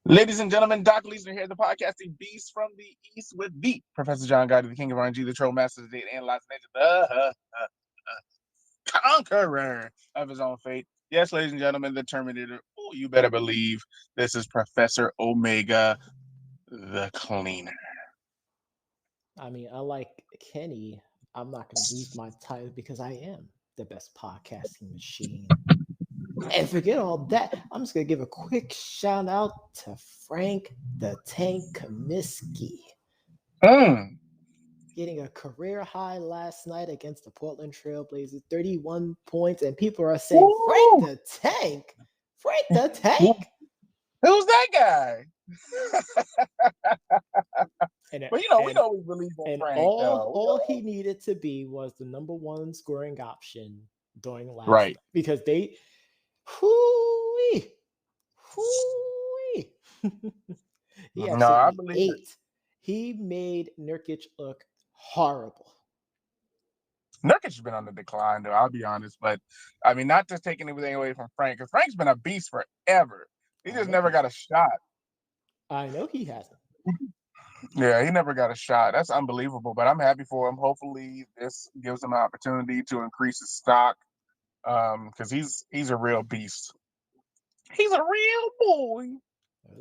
Ladies and gentlemen, Dr. Leesner here, the podcasting beast from the East with the Professor John Gotti, the King of RNG, the Troll Master, the Data Analyzer, the conqueror of his own fate. Yes, ladies and gentlemen, the Terminator. Oh, you better believe this is Professor Omega, the Cleaner. I mean, unlike Kenny, I'm not going to lose my title because I am the best podcasting machine. And forget all that. I'm just going to give a quick shout out to Frank the Tank Kaminsky. Getting a career high last night against the Portland Trailblazers, 31 points. And people are saying, Woo! Frank the Tank? Frank the Tank? Who's that guy? But we know we believe in Frank. All he needed to be was the number one scoring option during last right. Because they he actually I believe ate. He made Nurkic look horrible. Nurkic has been on the decline, though, I'll be honest. But, I mean, not just taking anything away from Frank, because Frank's been a beast forever. He just never got a shot. I know he hasn't. Yeah, he never got a shot. That's unbelievable, but I'm happy for him. Hopefully, this gives him an opportunity to increase his stock because he's a real beast. He's a real boy.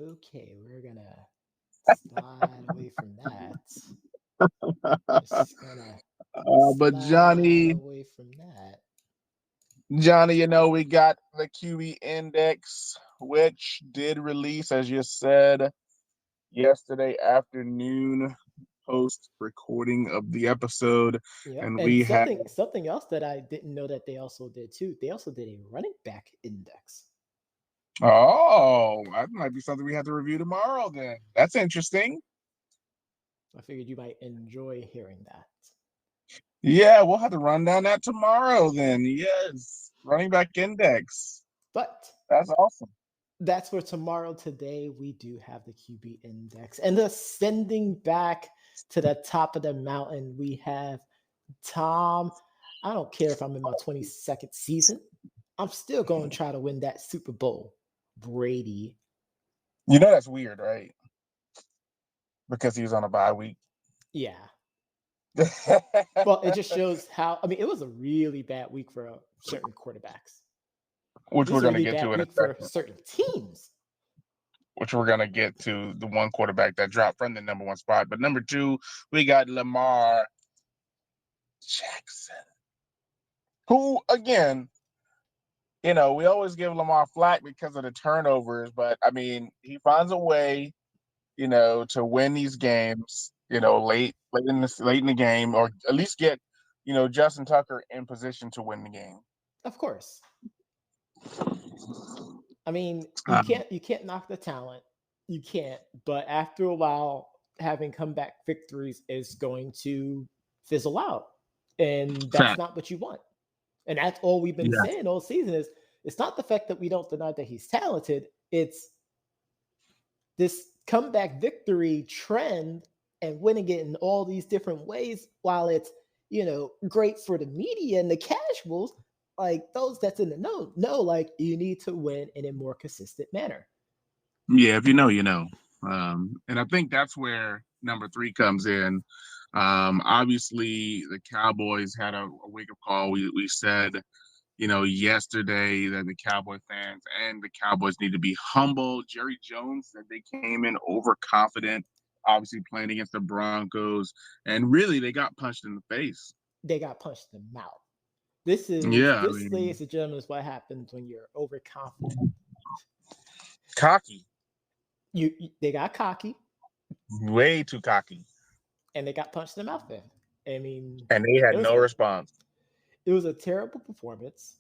Okay, we're going to slide away from that. Just gonna but Johnny, away from that. Johnny, we got the QB index, which did release, as you said, yesterday afternoon, post recording of the episode. Yep. And we had something else that I didn't know that they also did too. They also did a running back index. Oh, that might be something we have to review tomorrow then. That's interesting. I figured you might enjoy hearing that. Yeah, we'll have to run down that tomorrow then. Yes, running back index. But that's awesome. That's for tomorrow. Today, we do have the QB index. And ascending back to the top of the mountain, we have Tom. I don't care if I'm in my 22nd season. I'm still going to try to win that Super Bowl. Brady. That's weird, right? Because he was on a bye week. Yeah. Well, it just shows how, it was a really bad week for certain quarterbacks. Which we're going to get to in a second. For certain teams. Which we're going to get to the one quarterback that dropped from the number one spot. But number two, we got Lamar Jackson. Who, again, we always give Lamar flack because of the turnovers. But, he finds a way, to win these games, late in the game, or at least get, Justin Tucker in position to win the game. Of course. You can't knock the talent. You can't. But after a while, having comeback victories is going to fizzle out. And that's not what you want. And that's all we've been saying all season is it's not the fact that we don't deny that he's talented. It's this comeback victory trend and winning it in all these different ways, while it's, great for the media and the casuals, like those that's in the know, like you need to win in a more consistent manner. Yeah, if you know, you know. And I think that's where number 3 comes in. Obviously, the Cowboys had a wake-up call. We said, yesterday that the Cowboy fans and the Cowboys need to be humble. Jerry Jones said they came in overconfident, obviously playing against the Broncos, and really they got punched in the face. They got punched in the mouth. This, ladies and gentlemen, is what happens when you're overconfident. Cocky. They got cocky. Way too cocky. And they got punched in the mouth then. And they had no response. It was a terrible performance.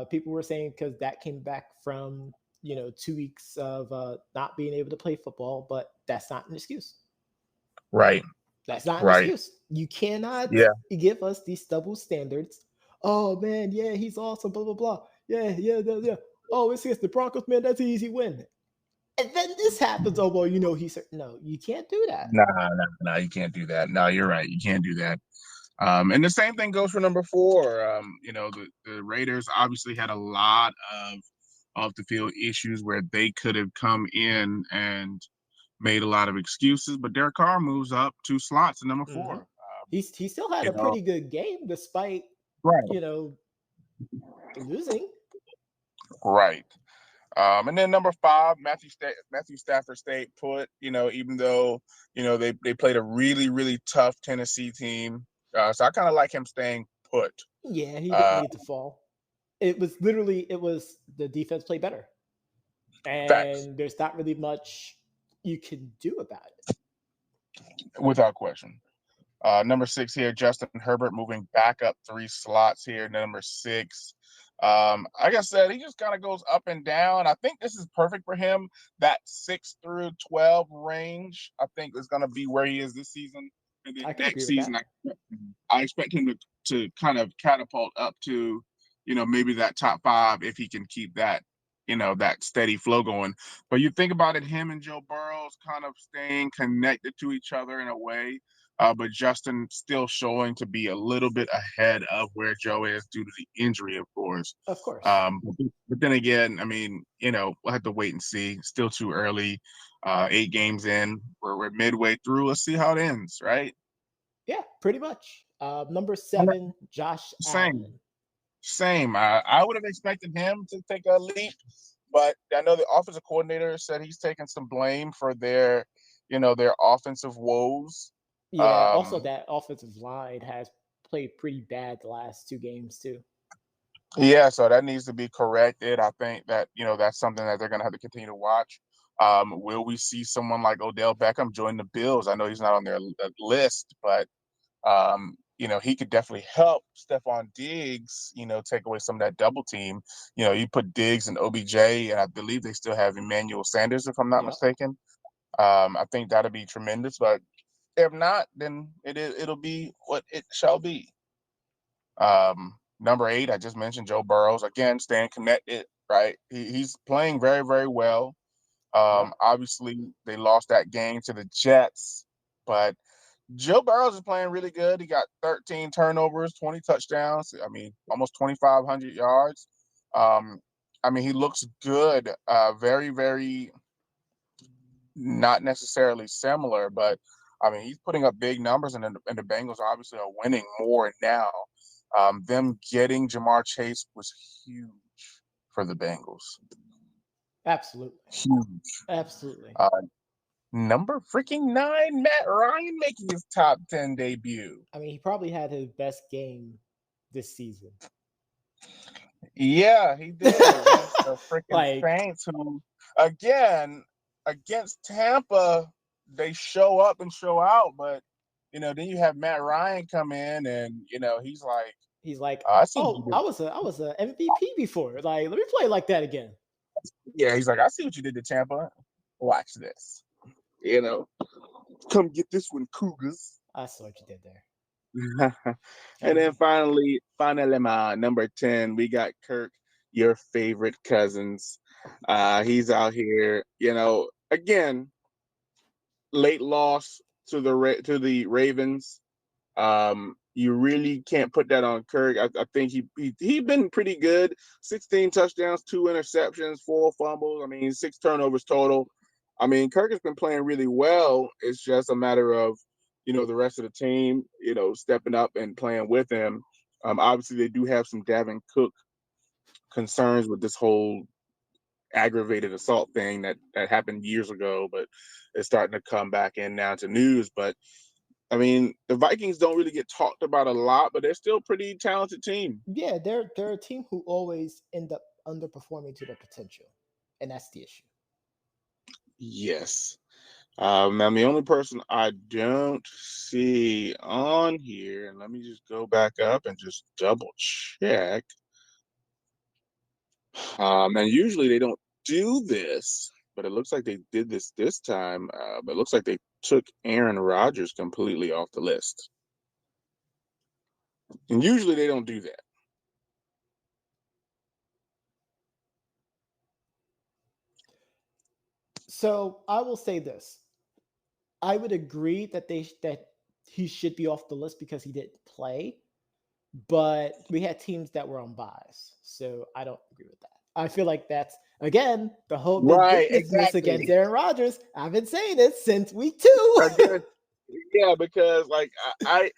People were saying because that came back from, 2 weeks of not being able to play football, but that's not an excuse. Right. That's not an excuse. You cannot give us these double standards. Oh, man, yeah, he's awesome, blah, blah, blah. Yeah. Oh, it's against the Broncos, man, that's an easy win. And then this happens. Oh, well, he's... No, you can't do that. No, you can't do that. No, you're right. You can't do that. And the same thing goes for number 4. The Raiders obviously had a lot of off the field issues where they could have come in and made a lot of excuses. But Derek Carr moves up 2 slots to number 4. Mm-hmm. He still had You a know, pretty good game despite right, losing. right. And then number 5, Matthew Stafford stayed put. Even though they played a really really tough Tennessee team, so I kind of like him staying put. Yeah, he didn't Uh, need to fall. It was the defense played better, Facts, and there's not really much you can do about it. without question. Number 6 here, Justin Herbert moving back up 3 slots here. Number 6. Like I said, he just kind of goes up and down. I think this is perfect for him. That 6 through 12 range, I think, is going to be where he is this season. And then I can agree next with season, that. I expect him to kind of catapult up to, maybe that top 5 if he can keep that, that steady flow going. But you think about it, him and Joe Burrows kind of staying connected to each other in a way. But Justin still showing to be a little bit ahead of where Joe is due to the injury, of course. Of course. But then again, I mean, we'll have to wait and see. Still too early. 8 games in. We're midway through. Let's see how it ends, right? Yeah, pretty much. Number 7, Josh Same. Allen. Same. I would have expected him to take a leap, but I know the offensive coordinator said he's taking some blame for their offensive woes. Yeah, also Um, that offensive line has played pretty bad the last 2 games too. Yeah, so that needs to be corrected. I think that, that's something that they're going to have to continue to watch. Will we see someone like Odell Beckham join the Bills? I know he's not on their list, but, he could definitely help Stephon Diggs, take away some of that double team. You put Diggs and OBJ, and I believe they still have Emmanuel Sanders, if I'm not Yep. mistaken. I think that'll be tremendous, but if not, then it'll be what it shall be. Number 8, I just mentioned Joe Burrows again, staying connected. Right, he's playing very, very well. Yep. Obviously, they lost that game to the Jets, but Joe Burrows is playing really good. He got 13 turnovers, 20 touchdowns. I mean, almost 2,500 yards. Um, I mean, he looks good. Very, very not necessarily similar, but I mean, he's putting up big numbers, and the Bengals obviously are winning more now. Them getting Jamar Chase was huge for the Bengals. Absolutely. Huge. Absolutely. Uh, Number freaking 9, Matt Ryan making his top 10 debut. I mean, he probably had his best game this season. Yeah, he did against the freaking Like, Saints, who, again, against Tampa, they show up and show out, but then you have Matt Ryan come in, and he's like, I see what you oh, did. I was a MVP before. Like, let me play like that again. Yeah, he's like, I see what you did to Tampa. Watch this. Come get this one, Cougars. I saw what you did there. And then finally, my number 10, we got Kirk, your favorite Cousins. He's out here, again, late loss to the Ravens. You really can't put that on Kirk. I think he been pretty good. 16 touchdowns, 2 interceptions, 4 fumbles. I mean, 6 turnovers total. I mean, Kirk has been playing really well. It's just a matter of the rest of the team stepping up and playing with him. Obviously, they do have some Davin Cook concerns with this whole aggravated assault thing that happened years ago, but it's starting to come back in now to news. But I mean, the Vikings don't really get talked about a lot, but they're still a pretty talented team. Yeah, they're a team who always end up underperforming to their potential, and that's the issue. Yes. Now the only person I don't see on here, and let me just go back up and just double check. And usually they don't do this, but it looks like they did this time. But it looks like they took Aaron Rodgers completely off the list. And usually they don't do that. So I will say this: I would agree that he should be off the list because he didn't play, but we had teams that were on buys, so I don't agree with that. I feel like that's, again, the whole Right, vindictiveness exactly. against Aaron Rodgers. I've been saying it since week 2. Again, yeah, because like I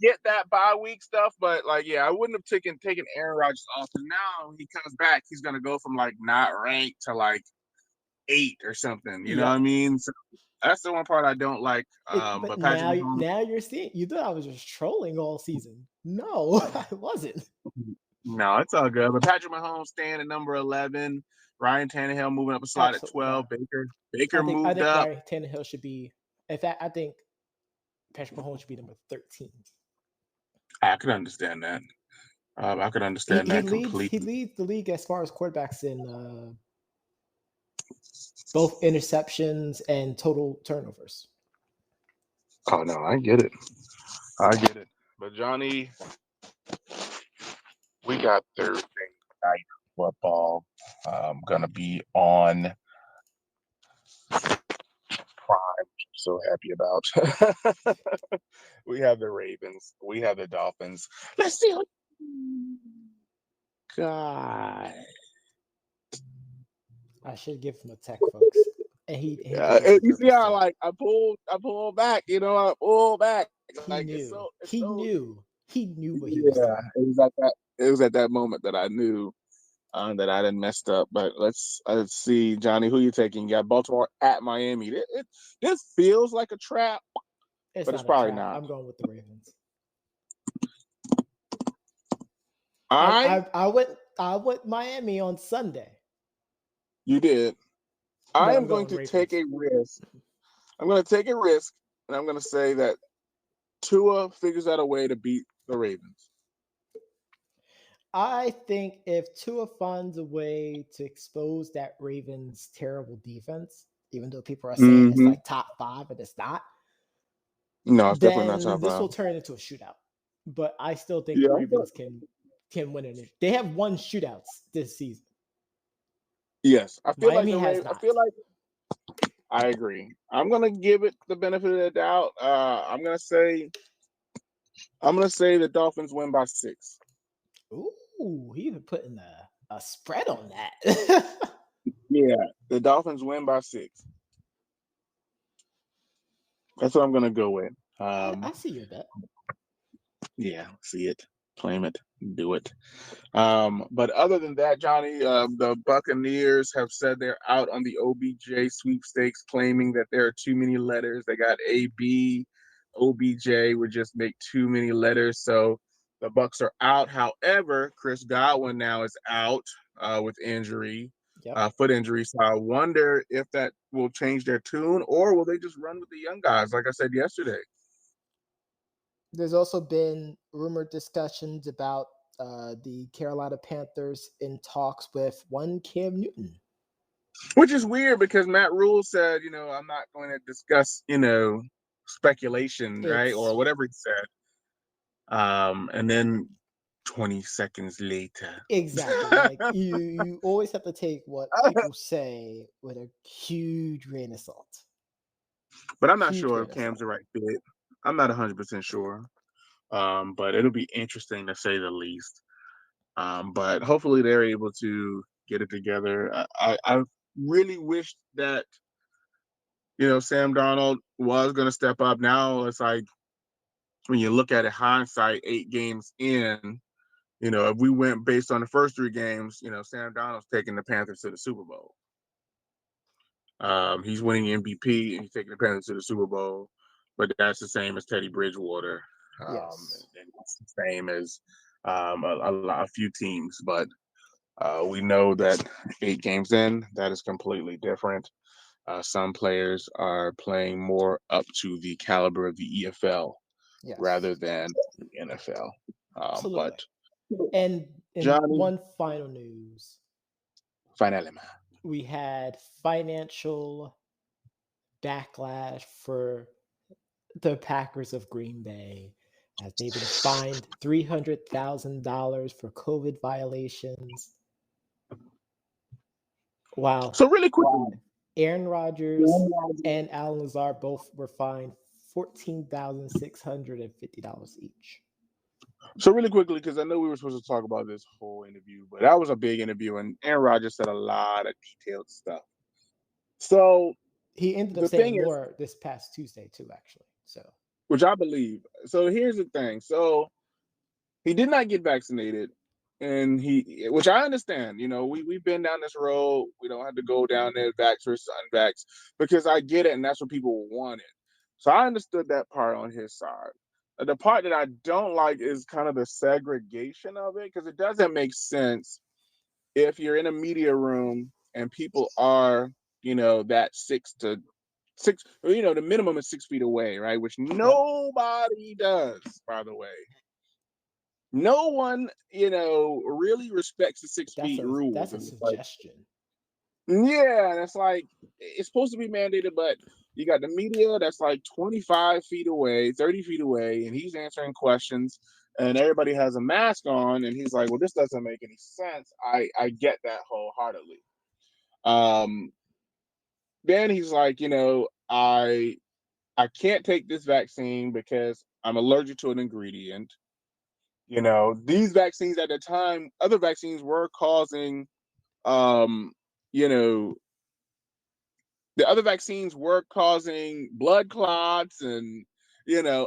get that bye week stuff, but like, yeah, I wouldn't have taken Aaron Rodgers off. And now when he comes back, he's gonna go from like not ranked to like 8 or something. You know what I Yep. mean? So that's the one part I don't like. But But Patrick Mahomes, now you're seeing. You thought I was just trolling all season. No, I wasn't. no, it's all good. But Patrick Mahomes staying at number 11. Ryan Tannehill moving up a slot at Absolutely 12. not. Baker I moved think up. Ryan Tannehill should be. In fact, I think Patrick Mahomes should be number 13. I could understand that. I could understand that completely. He leads the league as far as quarterbacks in both interceptions and total turnovers. Oh no, I get it. I get it. But Johnny, we got Thursday night football. Gonna be on Prime. So happy about. We have the Ravens. We have the Dolphins. Let's see. God. I should give him a tech, folks. And he You see how like I pulled back. You know, I pulled back. He like knew. He knew what he was doing. It was at that. It was at that moment that I knew that I didn't messed up. But let's see, Johnny, who you taking? You got Baltimore at Miami. This feels like a trap, but it's probably not. I'm going with the Ravens. I went Miami on Sunday. You did. I am going to take a risk. I'm going to take a risk, and I'm going to say that Tua figures out a way to beat the Ravens. I think if Tua finds a way to expose that Ravens' terrible defense, even though people are saying it's like top 5, and it's not. No, it's definitely not top 5. This will turn into a shootout. But I still think the Ravens can win it. They have won shootouts this season. Yes, I feel Miami like has not. I feel like I agree. I'm gonna give it the benefit of the doubt. I'm gonna say the Dolphins win by 6. Ooh, he even putting a spread on that. Yeah, the Dolphins win by 6. That's what I'm gonna go with. I see your bet. Yeah, see it, claim it, do it. But other than that, Johnny, the Buccaneers have said they're out on the OBJ sweepstakes, claiming that there are too many letters. They got AB, OBJ would just make too many letters, so the Bucs are out. However, Chris Godwin now is out with injury, foot injury. So I wonder if that will change their tune, or will they just run with the young guys, like I said yesterday. There's also been rumored discussions about the Carolina Panthers in talks with one Cam Newton. Which is weird because Matt Rule said, I'm not going to discuss, speculation, right? Or whatever he said. And then 20 seconds later. Exactly. Like you always have to take what people say with a huge grain of salt. But I'm not sure if Cam's the right fit. I'm not 100% sure. But it'll be interesting to say the least. But hopefully they're able to get it together. I really wish that, Sam Darnold was going to step up. Now it's like, when you look at it, hindsight, 8 games in, if we went based on the first 3 games, Sam Darnold's taking the Panthers to the Super Bowl. He's winning MVP and he's taking the Panthers to the Super Bowl. But that's the same as Teddy Bridgewater. Yes. And it's the same as a few teams. But we know that 8 games in, that is completely different. Some players are playing more up to the caliber of the EFL rather than the NFL. Absolutely. But and Johnny, one final news. Finally, we had financial backlash for the Packers of Green Bay as they've been fined $300,000 for COVID violations. Wow. So really quickly, Aaron Rodgers and Allen Lazard both were fined $14,650 each. So really quickly, because I know we were supposed to talk about this whole interview, but that was a big interview, and Aaron Rodgers said a lot of detailed stuff. So He ended up the saying thing is, more this past Tuesday too, actually. So which I believe. So here's the thing. So he did not get vaccinated, and which I understand. We've been down this road. We don't have to go down there vax versus unvax because I get it, and that's what people wanted. So I understood that part on his side. The part that I don't like is kind of the segregation of it because it doesn't make sense if you're in a media room and people are, that 6 to 6, the minimum is 6 feet away, right? Which yep, nobody does, by the way. No one, really respects the but 6 feet rule. that's a Like, suggestion. yeah, and it's like it's supposed to be mandated, but you got the media that's like 25 feet away, 30 feet away, and he's answering questions, and everybody has a mask on, and he's like, "Well, this doesn't make any sense." I get that wholeheartedly. Um, then he's like, I can't take this vaccine because I'm allergic to an ingredient. These vaccines at the time, other vaccines were causing, um, you know, the other vaccines were causing blood clots and,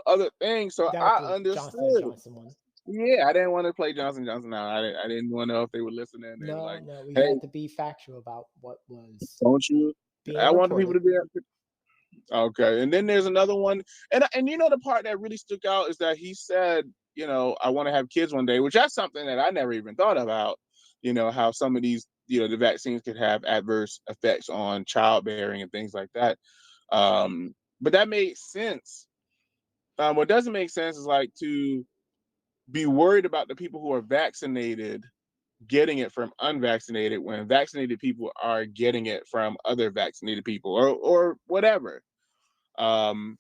other things. So That was I the Johnson and understood. Johnson one. Yeah, I didn't want to play Johnson Johnson out. I didn't want to know if they were listening. They were No, like, no, we "Hey, had to be factual about what was don't you?" being I want the people reported. to be okay. And then there's another one, and the part that really stuck out is that he said, I want to have kids one day, which that's something that I never even thought about. How some of these, the vaccines could have adverse effects on childbearing and things like that. But that made sense. What doesn't make sense is like to be worried about the people who are vaccinated getting it from unvaccinated when vaccinated people are getting it from other vaccinated people or whatever. Um,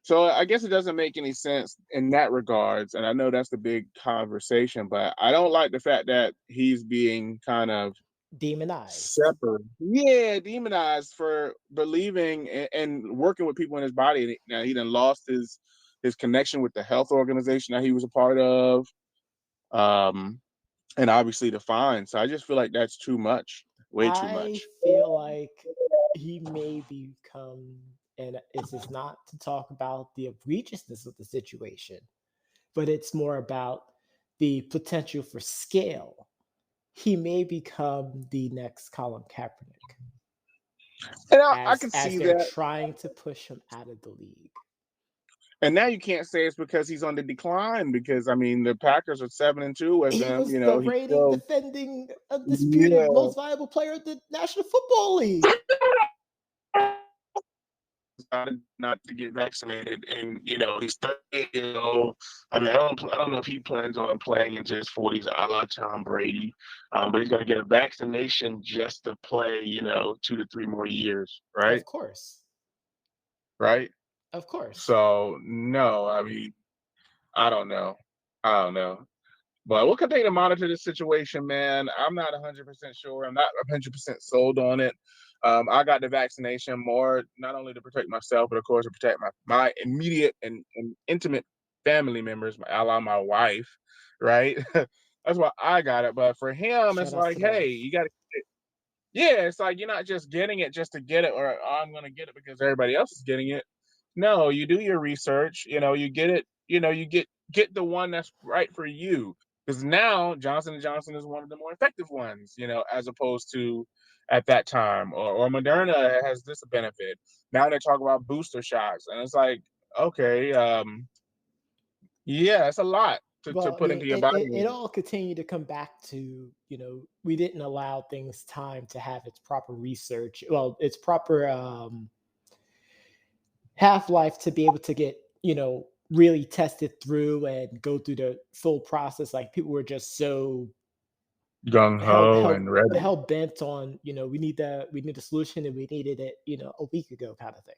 so I guess it doesn't make any sense in that regards, and I know that's the big conversation, but I don't like the fact that he's being kind of Demonized. separate, yeah, demonized for believing and working with people in his body. Now he done lost his connection with the health organization that he was a part of, um, and obviously the fine. So I just feel like that's too much, way too I much. feel like he may become, and this is not to talk about the egregiousness of the situation, but it's more about the potential for scale. He may become the next Colin Kaepernick And I can as see they're that. trying to push him out of the league. And now you can't say it's because he's on the decline because I mean the Packers are 7-2 with He him. was the He's reigning, still, defending, undisputed yeah, most valuable player in the National Football League. not to get vaccinated, and he's 38 years old. I mean, I don't know if he plans on playing into his 40s, a la Tom Brady, but he's going to get a vaccination just to play, 2 to 3 more years, right? Of course. Right. Of course. So no, I mean, I don't know. I don't know. But we'll continue to monitor this situation, man. I'm not 100% sure. I'm not 100% sold on it. I got the vaccination more not only to protect myself, but of course to protect my immediate and intimate family members, my ally, my wife, right? That's why I got it. But for him, it's Shout outs like, to the hey, wife. you got to. Yeah, it's like you're not just getting it just to get it, or oh, I'm going to get it because everybody else is getting it. No, you do your research. You get it. You get the one that's right for you. Because now Johnson and Johnson is one of the more effective ones. As opposed to at that time, or Moderna has this benefit. Now they talk about booster shots, and it's like, okay, yeah, it's a lot to Well, I put mean, into your body. it all continued to come back to, we didn't allow things time to have its proper research. Well, its proper half life to be able to get, really tested through and go through the full process. Like people were just so Gung hell ho hell and ready. hell bent on, we need a solution and we needed it, a week ago kind of thing.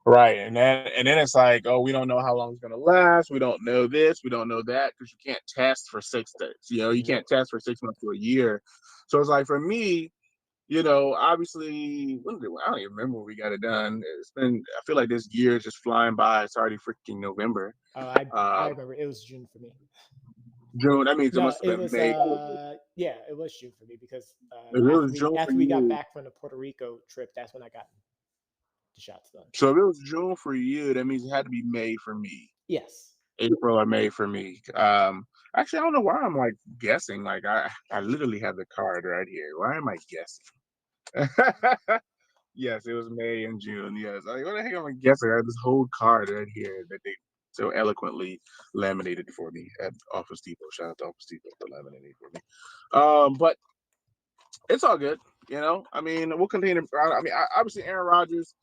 Right, and then it's like, oh, we don't know how long it's gonna last. We don't know this. We don't know that because you can't test for 6 days. You can't Nope. test for 6 months to a year. So it's like for me, obviously, I don't even remember when we got it done. It's been. I feel like this year is just flying by. It's already freaking November. I Um, remember it was June for me. June. That means it No, must have it been was May. yeah, it was June for me because If it was June for after we got you, back from the Puerto Rico trip, that's when I got the shots done. so if it was June for you, that means it had to be May for me. Yes. April or May for me. Actually, I don't know why I'm like guessing. Like I literally have the card right here. Why am I guessing? Yes, it was May and June. Yes. Like, what the heck am I guessing? I have this whole card right here that they so eloquently laminated for me at Office Depot. Shout out to Office Depot for laminating for me. But it's all good. You know, I mean, we'll continue. I mean, obviously, Aaron Rodgers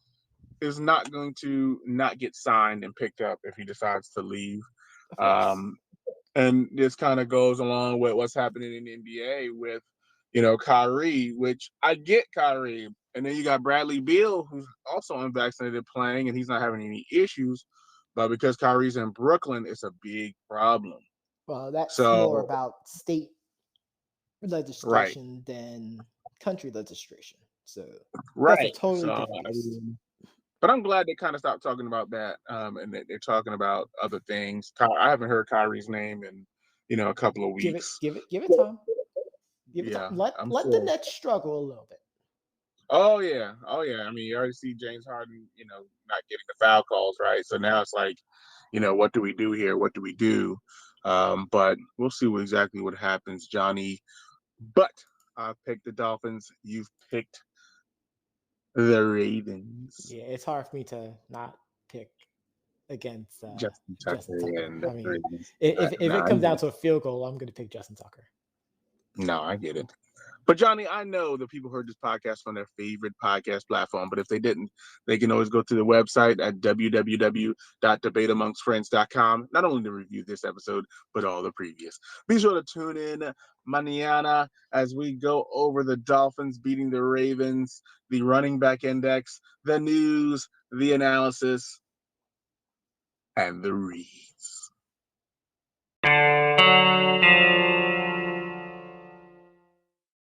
is not going to not get signed and picked up if he decides to leave. Of course. And this kind of goes along with what's happening in the NBA with, Kyrie, which I get Kyrie. And then you got Bradley Beal, who's also unvaccinated playing, and he's not having any issues. But because Kyrie's in Brooklyn, it's a big problem. Well, that's more So, about state right, legislation than country legislation. So that's a right. totally So, different I beast. mean, but I'm glad they kind of stopped talking about that, and that they're talking about other things. I haven't heard Kyrie's name in, a couple of Give it, weeks. give it, give it time. Give it time. Yeah, Let I'm let the sure. Nets struggle a little bit. Oh yeah, oh yeah. I mean, you already see James Harden, not getting the foul calls, right? So now it's like, what do we do here? What do we do? But we'll see exactly what happens, Johnny. But I picked the Dolphins. You've picked the Ravens. Yeah, it's hard for me to not pick against Justin Justin Tucker Tucker. and I the mean, Ravens. if No, it I comes get down it. to a field goal, I'm going to pick Justin Tucker. No, I get it. But Johnny, I know that people heard this podcast on their favorite podcast platform, but if they didn't, they can always go to the website at www.debateamongstfriends.com, not only to review this episode, but all the previous. Be sure to tune in mañana as we go over the Dolphins beating the Ravens, the running back index, the news, the analysis, and the reads.